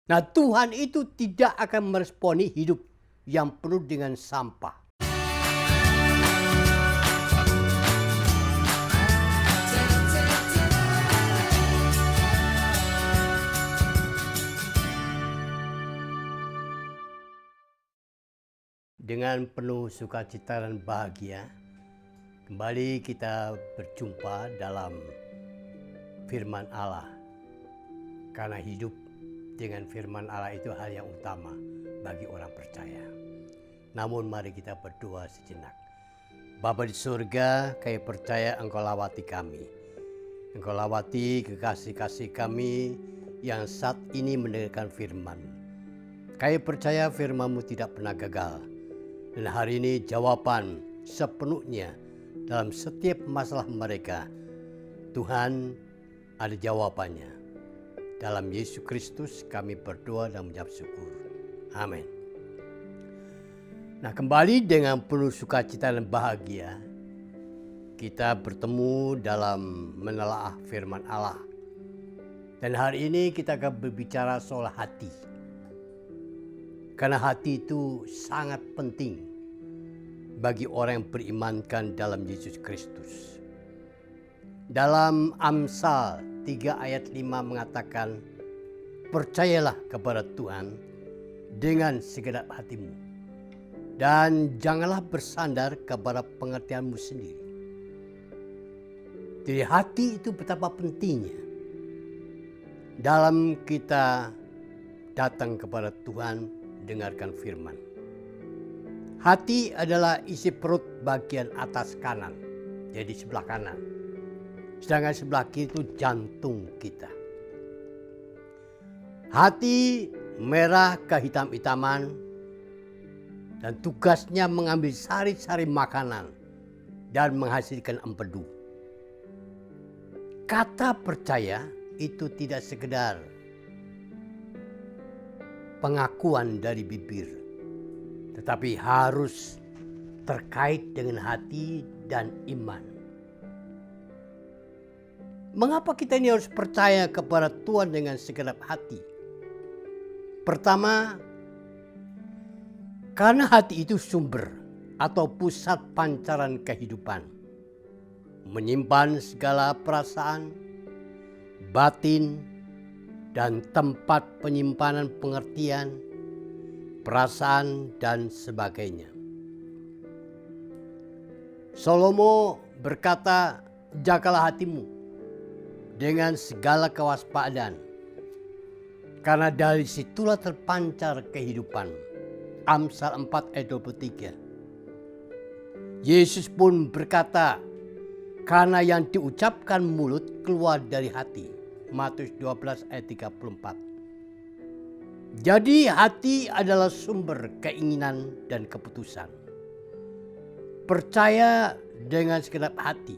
Nah, Tuhan itu tidak akan meresponi hidup yang penuh dengan sampah. Dengan penuh sukacita dan bahagia, kembali kita berjumpa dalam firman Allah. Karena hidup dengan firman Allah itu hal yang utama bagi orang percaya. Namun mari kita berdoa sejenak. Bapa di surga, kami percaya Engkau lawati kami. Engkau lawati kekasih-kasih kami yang saat ini mendengarkan firman. Kami percaya firman-Mu tidak pernah gagal. Dan hari ini jawaban sepenuhnya dalam setiap masalah mereka. Tuhan, ada jawabannya. Dalam Yesus Kristus kami berdoa dan mengucap syukur. Amin. Nah, kembali dengan penuh sukacita dan bahagia, kita bertemu dalam menelaah firman Allah. Dan hari ini kita akan berbicara soal hati. Karena hati itu sangat penting bagi orang yang berimankan dalam Yesus Kristus. Dalam Amsal 3 ayat 5 mengatakan, percayalah kepada Tuhan dengan segenap hatimu. Dan janganlah bersandar kepada pengertianmu sendiri. Jadi hati itu betapa pentingnya dalam kita datang kepada Tuhan, dengarkan firman. Hati adalah isi perut bagian atas kanan, jadi sebelah kanan. Sedangkan sebelah kiri itu jantung kita. Hati merah kehitam-hitaman dan tugasnya mengambil sari-sari makanan dan menghasilkan empedu. Kata percaya itu tidak sekedar pengakuan dari bibir, tetapi harus terkait dengan hati dan iman. Mengapa kita ini harus percaya kepada Tuhan dengan segenap hati? Pertama, karena hati itu sumber atau pusat pancaran kehidupan, menyimpan segala perasaan, batin, dan tempat penyimpanan pengertian, perasaan, dan sebagainya. Salomo berkata, jagalah hatimu dengan segala kewaspadaan, karena dari situlah terpancar kehidupan. Amsal 4 ayat 23. Yesus pun berkata, karena yang diucapkan mulut keluar dari hati. Matius 12 ayat 34. Jadi hati adalah sumber keinginan dan keputusan. Percaya dengan segenap hati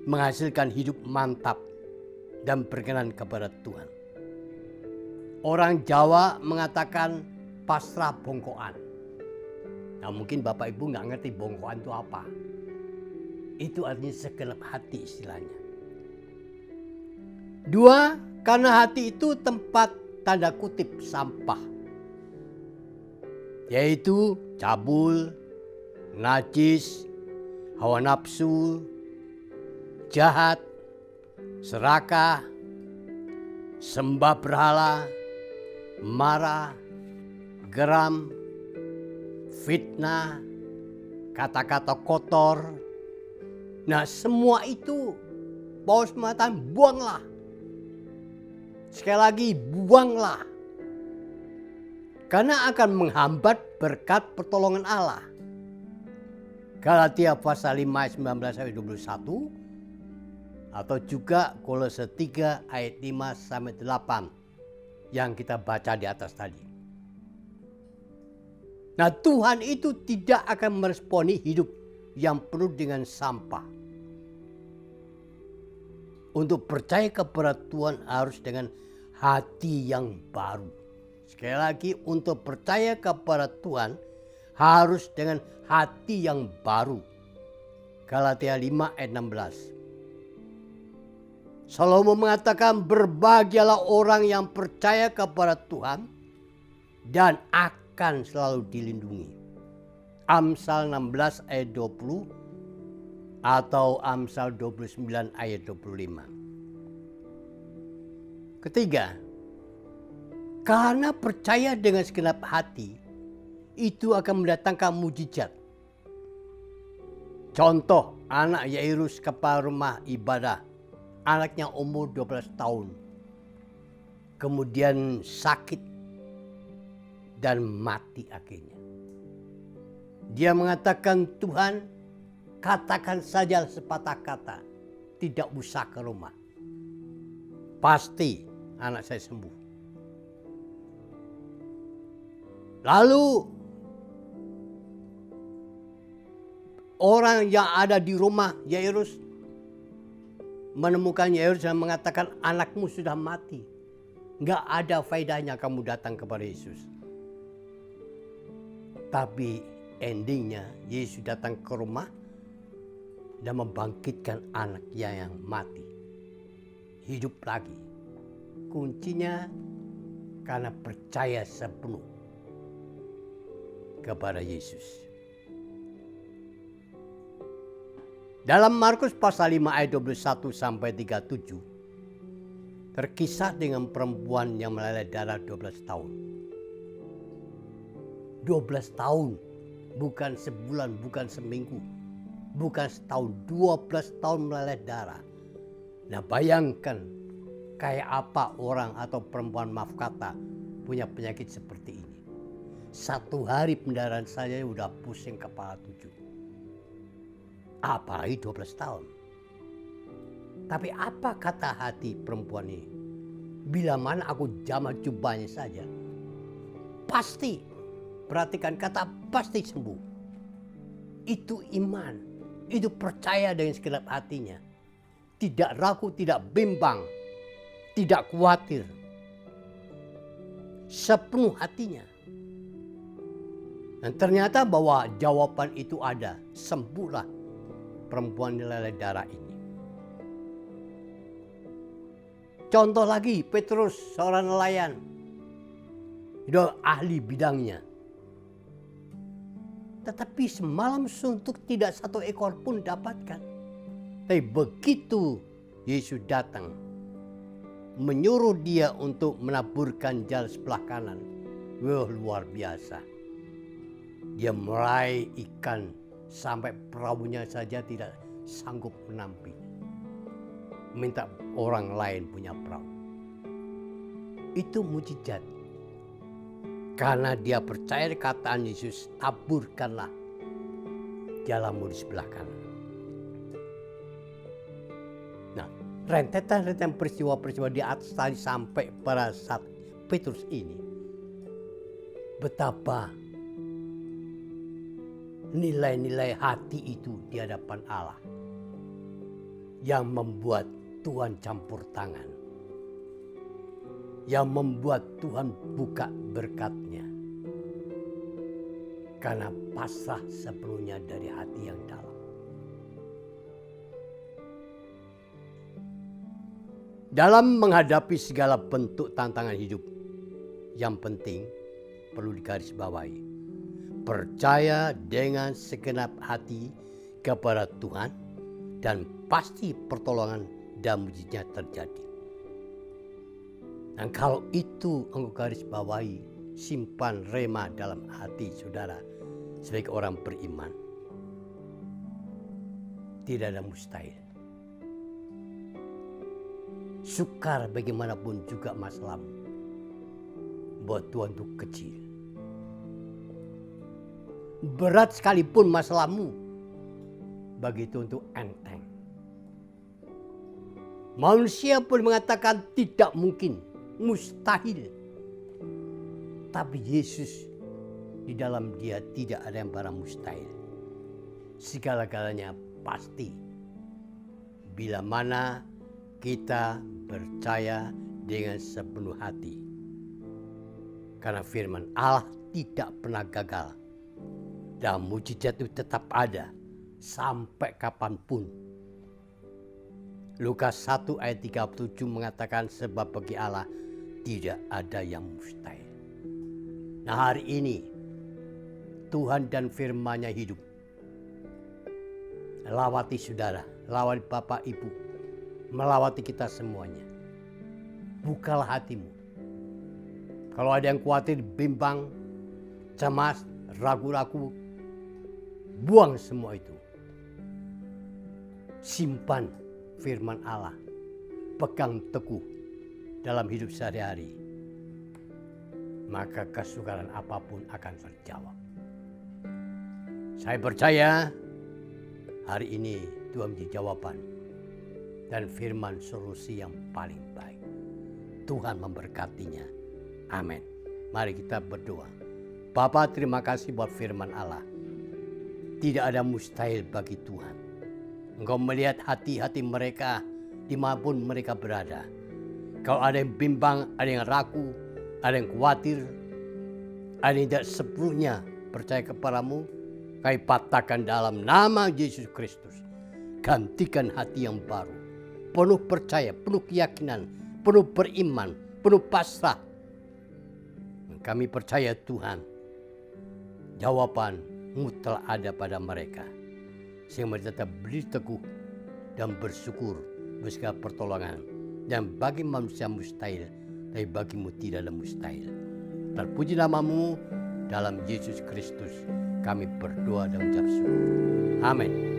menghasilkan hidup mantap dan berkenan kepada Tuhan. Orang Jawa mengatakan pasrah bongkoan. Nah, mungkin Bapak Ibu nggak ngerti bongkoan itu apa. Itu artinya segenap hati istilahnya. 2, karena hati itu tempat tanda kutip sampah. Yaitu cabul, najis, hawa nafsu, jahat, serakah, sembah berhala, marah, geram, fitnah, kata-kata kotor. Nah, semua itu Paulus mengatakan buanglah. Sekali lagi, buanglah. Karena akan menghambat berkat pertolongan Allah. Galatia pasal 5 ayat 19 sampai 21. Atau juga Kolose 3 ayat 5 sampai 8. Yang kita baca di atas tadi. Nah, Tuhan itu tidak akan meresponi hidup yang penuh dengan sampah. Untuk percaya kepada Tuhan harus dengan hati yang baru. Sekali lagi, untuk percaya kepada Tuhan harus dengan hati yang baru. Galatia 5 ayat 16. Salomo mengatakan, berbahagialah orang yang percaya kepada Tuhan dan akan selalu dilindungi. Amsal 16 ayat 20 atau Amsal 29 ayat 25. Ketiga, karena percaya dengan segenap hati, itu akan mendatangkan mujizat. Contoh, anak Yairus kepala rumah ibadah, anaknya umur 12 tahun. Kemudian sakit dan mati akhirnya. Dia mengatakan, Tuhan, katakan saja sepatah kata, tidak usah ke rumah. Pasti anak saya sembuh. Lalu orang yang ada di rumah Yairus menemukan Yairus dan mengatakan, anakmu sudah mati. Nggak ada faedahnya kamu datang kepada Yesus. Tapi endingnya Yesus datang ke rumah dan membangkitkan anaknya yang mati. Hidup lagi. Kuncinya karena percaya sepenuh kepada Yesus. Dalam Markus pasal 5 ayat 21 sampai 37 terkisah dengan perempuan yang meleleh darah 12 tahun. 12 tahun, bukan sebulan, bukan seminggu, bukan setahun, 12 tahun meleleh darah. Nah, bayangkan kayak apa orang atau perempuan, maaf kata, punya penyakit seperti ini. 1 hari pendarahan saja udah pusing kepala 7. Apalagi 12 tahun. Tapi apa kata hati perempuan ini? Bila mana aku jamah jubahnya saja, pasti, perhatikan kata pasti sembuh. Itu iman, itu percaya dengan segenap hatinya. Tidak ragu, tidak bimbang, tidak khawatir. Sepenuh hatinya. Dan ternyata bahwa jawaban itu ada. Sembuhlah perempuan meleleh darah ini. Contoh lagi, Petrus, seorang nelayan. Dia ahli bidangnya. Tetapi semalam suntuk tidak satu ekor pun dapatkan. Tapi begitu Yesus datang, menyuruh dia untuk menaburkan jal sebelah kanan. Wah, luar biasa. Dia meraih ikan sampai perahunya saja tidak sanggup menampung. Minta orang lain punya perahu. Itu mujizat. Karena dia percaya kataan Yesus, taburkanlah jalanmu di sebelah kanan. Nah, rentetan peristiwa-peristiwa di atas tadi sampai pada saat Petrus ini. Betapa nilai-nilai hati itu di hadapan Allah yang membuat Tuhan campur tangan, yang membuat Tuhan buka berkat-Nya, karena pasrah sepenuhnya dari hati yang dalam. Dalam menghadapi segala bentuk tantangan hidup, yang penting perlu digarisbawahi, percaya dengan segenap hati kepada Tuhan dan pasti pertolongan dan mujizat terjadi. Dan kalau itu engkau garis bawahi, simpan rema dalam hati saudara sebagai orang beriman. Tidak ada mustahil. Sukar bagaimanapun juga masalahmu, buat Tuhan itu kecil. Berat sekalipun masalahmu, bagi Tuhan itu enteng. Manusia pun mengatakan tidak mungkin, mustahil. Tapi Yesus, di dalam Dia tidak ada yang barang mustahil. Segala-galanya pasti. Bila mana kita percaya dengan sepenuh hati. Karena firman Allah tidak pernah gagal. Dan mujizat itu tetap ada sampai kapanpun. Lukas 1 ayat 37 mengatakan sebab bagi Allah tidak ada yang mustahil. Nah, hari ini Tuhan dan firman-Nya hidup. Lawati saudara, lawati bapak ibu, melawati kita semuanya. Bukalah hatimu. Kalau ada yang khawatir, bimbang, cemas, ragu-ragu, buang semua itu. Simpan firman Allah, pegang teguh dalam hidup sehari-hari. Maka kesukaran apapun akan terjawab. Saya percaya hari ini Tuhan menjadi jawaban dan firman solusi yang paling baik. Tuhan memberkatinya. Amin. Mari kita berdoa. Bapa, terima kasih buat firman Allah. Tidak ada mustahil bagi Tuhan. Engkau melihat hati-hati mereka dimanapun mereka berada. Kalau ada yang bimbang, ada yang ragu, ada yang khawatir, ada yang tidak sepenuhnya percaya kepadamu, kami patahkan dalam nama Yesus Kristus. Gantikan hati yang baru, penuh percaya, penuh keyakinan, penuh beriman, penuh pasrah. Kami percaya Tuhan, jawaban-Mu telah ada pada mereka. Sehingga mereka tetap berdiri teguh dan bersyukur berserta pertolongan. Dan bagi manusia mustahil, tapi bagimu tidak ada mustahil. Terpuji nama-Mu dalam Yesus Kristus. Kami berdoa dan mengucap syukur. Amin.